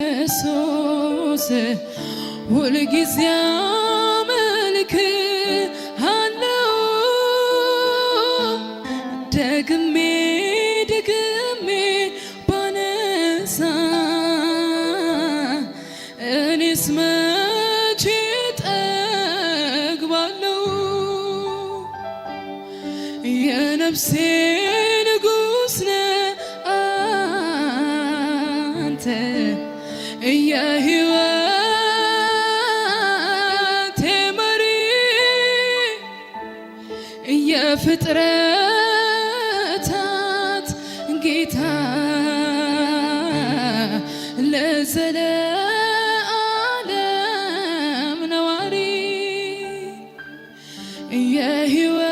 ኢየሱስ ሁልጊዜ አመልክሃለሁ ደግሜ ደግሜ ባነሳ እኔስ መቼ ጠግባለሁ የነፍሴ ንጉሥ ነህ አንተ የሕይወቴ መሪ የፍጥረታት ጌታ ለዘለዓለም ነዋሪ የሕይወት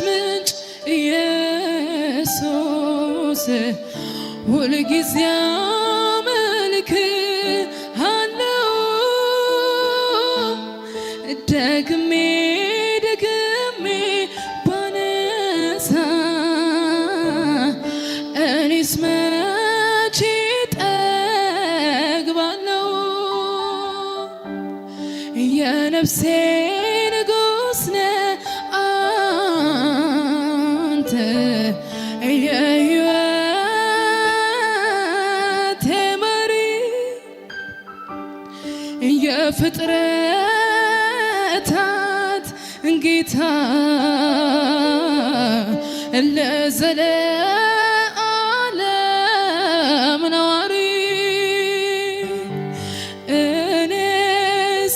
ምንጭ ኢየሱስ ሁልጊዜ ደግሜ ደግሜ ባነሳ እኔስ መቼ ጠግባለሁ የነፍሴ ንጉሥ ነህ አንተ የሕይወቴ መሪ የፍጥረታት ጌታ ለዘለዓለም ነዋሪ እኔስ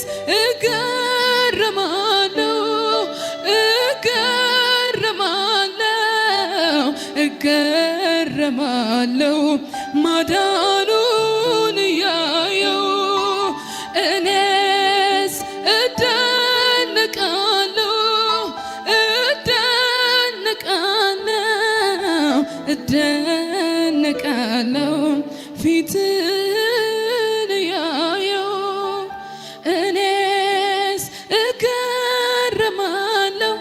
እገረማለሁ ማዳኑን እያየሁ እኔስ እደነቃለሁ ፊትን እያየሁ እኔስ እገረማለሁ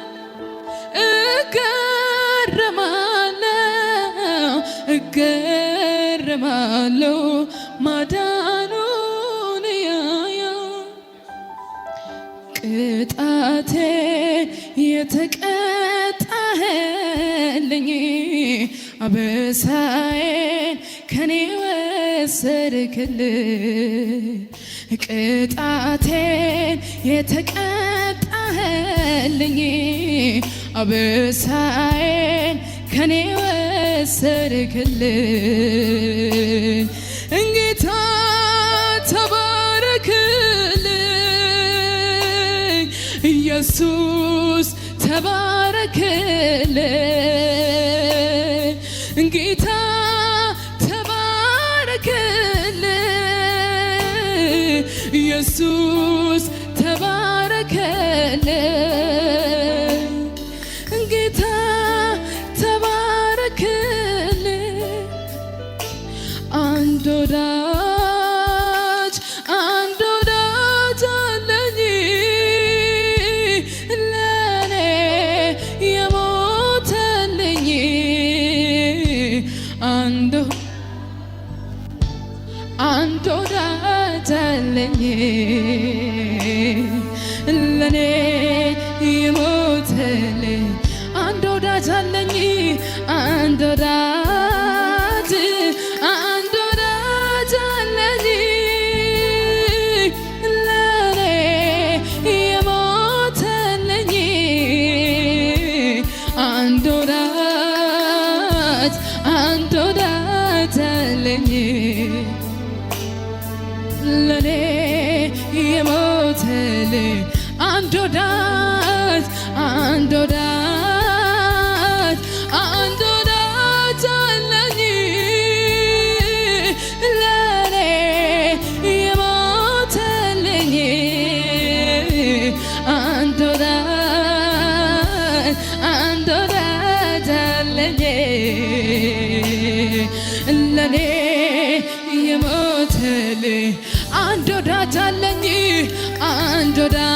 ማዳኑን እያየሁ ቅጣቴን የተቀጣህልኝ አበሳዬን ከኔ ወሰድክልኝ ቅጣቴን የተቀጣህልኝ አበሳዬን ከኔ ወሰድክልኝ ጌታ ተባረክልኝ ኢየሱስ ተባረክልኝ ጌታ ተባረክልኝ ኢየሱስ ተባረክልኝ ጌታ ተባረክልኝ አንድ ወዳጅ አለኝ ለኔ የሞተልኝ አንድ ወዳጅ አለኝ ለኔ የሞተልኝ አንድ ወዳጅ አለኝ አንድ ወዳጅ አለኝ ለኔ የሞተልኝ አንድ ወዳጅ አለኝ ለኔ የሞተልኝ አንድ ወዳጅ አለኝ ለኔ የሞተልኝ አንድ ወዳጅ አለኝ ለኔ የሞተልኝ አንድ ወዳጅ አለኝ አንድ ወዳጅ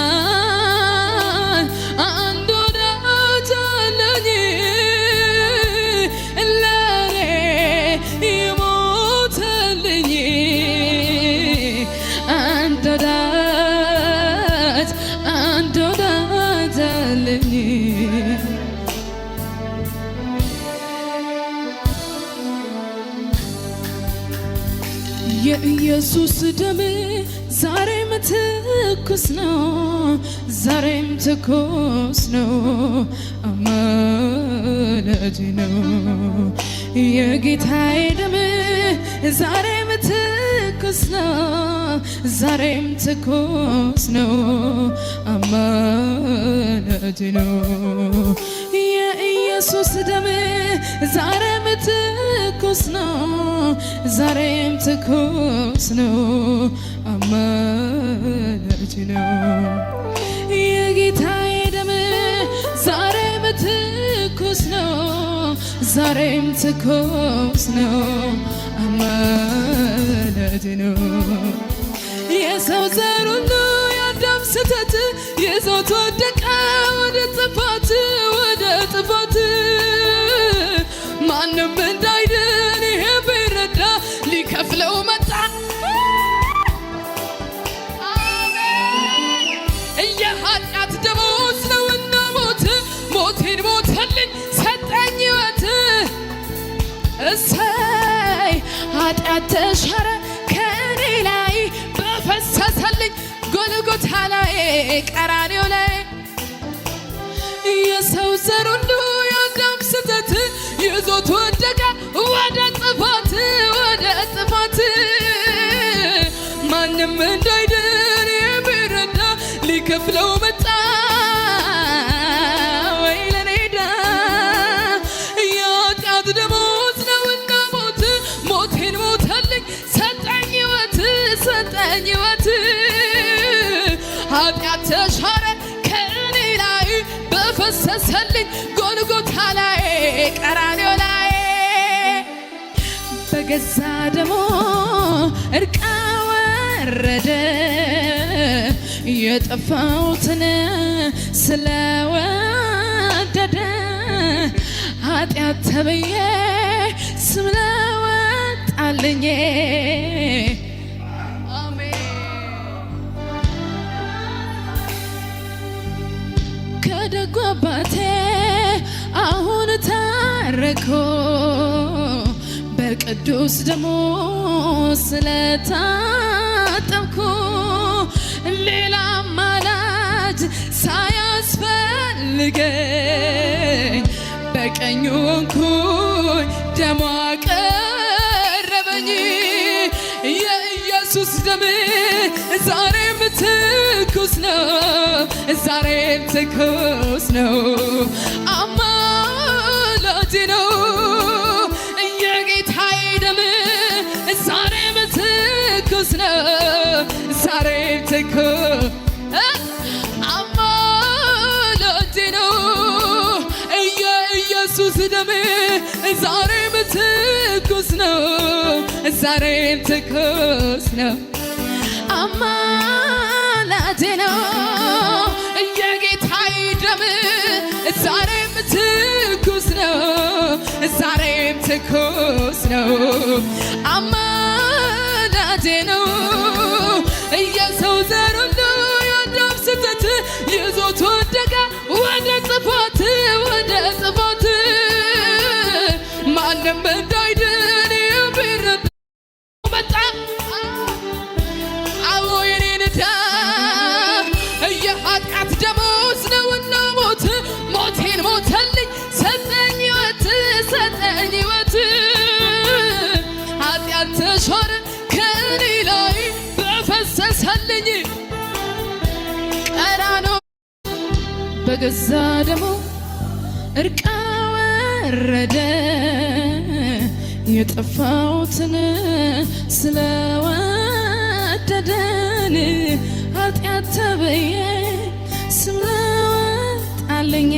አለኝ ለኔ የሞተልኝ የኢየሱስ ደም ዛሬም ትኩስ ነው፣ ዛሬም ትኩስ ነው፣ አማላጅ ነው። የጌታዬ ደም ዛሬም ትኩስ ነው፣ ዛሬም ትኩስ ነው፣ አማላጅ ነው። የኢየሱስ ደም ዛሬም ትኩስ ነው፣ ዛሬም ትኩስ ነው፣ አማላጅ ነው። የጌታዬ ደም ዛሬም ትኩስ ነው፣ ዛሬም ትኩስ ነው፣ አማላጅ ነው። የሰው ዘር ሁሉ የአዳም ስህተት ይዞ ተወደቀ ወደ ጥፋት፣ ወደ ጥፋት። ማንም እንዳይድን ይሄ ቢረዳ ሊከፍለው መጣ። የኃጢአት ደመወዝ ነውና ሞት፣ ሞቴን ሞተልኝ ሰጠኝ ሕይወት። እሰይ ኃጢአት ተሻረ ከኔ ላይ በፈሰሰልኝ ጎልጎታ ላይ ቀራንዮ ላይ። የሰው ዘር ሁሉ የአዳም ስህተት ይዞት ወደቀ ወደ ጥፋት፣ ወደ ጥፋት። ማንም እንዳይድን የሚረዳ ሊከፍለው መጣ። ወይ ለኔ ዕዳ የኃጢአት ደመወዝ ነውና ሞት፣ ሞቴን ሞተልኝ ሰጠኝ ሕይወት፣ ሰጠኝ ሕይወት። ኃጢአት ተሻረ ከእኔ ላይ በፈሰሰልኝ ጎልጎታ ላይ ቀራንዮ ላይ። በገዛ ደሙ እርቃ ወረደ የጠፋሁትን ስለወደደ። ኃጢአት ተብዬ ስም ለወጣልኝ ከደጉ አባቴ አሁን ታረኮ በቅዱስ ደሙ ስለታጠብኩ ሌላ አማላጅ ሳያስፈልገኝ በቀኙ ሆንኩኝ ደሙ አቀረበኝ። የኢየሱስ ደም ዛሬም ትኩስ ነው፣ ዛሬም ትኩስ ነው፣ አማላጅ ነው። የጌታዬ ደም ዛሬም ትኩስ ነው፣ ዛሬም ትኩስ አማላጅ ነው። የኢየሱስ ደም ዛሬም ትኩስ ነው፣ ዛሬም ትኩስ ነው፣ አማላጅ ነው። የጌታዬ ደም ዛሬም ትኩስ ነው፣ ዛሬም ትኩስ ነው፣ አማላጅ ነው። የሰው ዘር ሁሉ የአዳም ስህተት ይዞት ወደቀ ወደ ጥፋት፣ ወደ ጥፋት። ማንም እንዳይድን የሚረዳ መጣ። አዎ የኔን ዕዳ የኃጢአት ደመወዝ ነውና ሞት፣ ሞቴን ሞተልኝ ሰጠኝ ሕይወት፣ ሰጠኝ ሕይወት። ኃጢአት ተሻረ ከእኔ ላይ በፈሰሰልኝ ቀራንዮ። በገዛ ደሙ እርቃ ወረደ የጠፋሁትን ስለወደደን። ኃጢአት ተብዬ ስም ለወጣልኝ